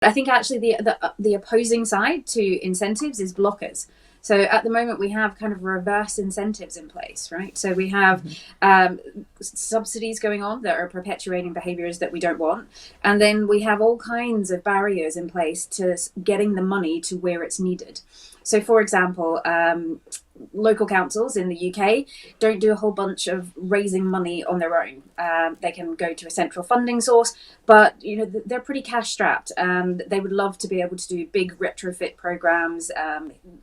I think actually the opposing side to incentives is blockers. So at the moment we have kind of reverse incentives in place, right? So we have subsidies going on that are perpetuating behaviors that we don't want. And then we have all kinds of barriers in place to getting the money to where it's needed. So for example, local councils in the UK don't do a whole bunch of raising money on their own. They can go to a central funding source, but they're pretty cash strapped. They would love to be able to do big retrofit programs,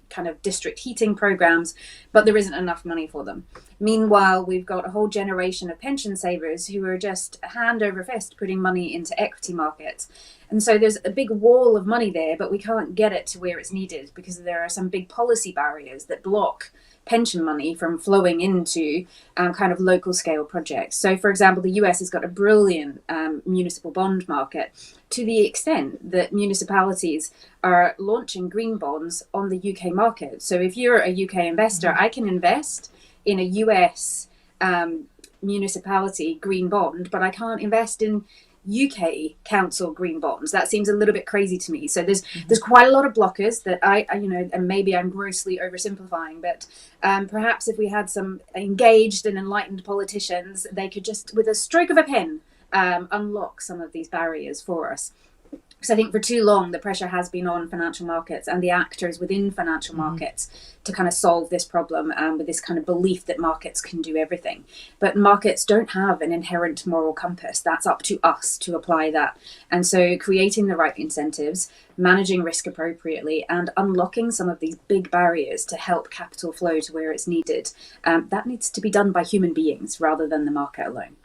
kind of district heating programs, but there isn't enough money for them. Meanwhile, we've got a whole generation of pension savers who are just hand over fist putting money into equity markets. And so there's a big wall of money there, but we can't get it to where it's needed because there are some big policy barriers that block pension money from flowing into kind of local scale projects. So, for example, the US has got a brilliant municipal bond market to the extent that municipalities are launching green bonds on the UK market. So if you're a UK investor, I can invest in a US municipality green bond, but I can't invest in UK council green bonds. That seems a little bit crazy to me. So there's quite a lot of blockers that I and maybe I'm grossly oversimplifying, but perhaps if we had some engaged and enlightened politicians, they could just, with a stroke of a pen, unlock some of these barriers for us. Because I think for too long the pressure has been on financial markets and the actors within financial markets to kind of solve this problem with this kind of belief that markets can do everything. But markets don't have an inherent moral compass. That's up to us to apply that. And so creating the right incentives, managing risk appropriately, and unlocking some of these big barriers to help capital flow to where it's needed, that needs to be done by human beings rather than the market alone.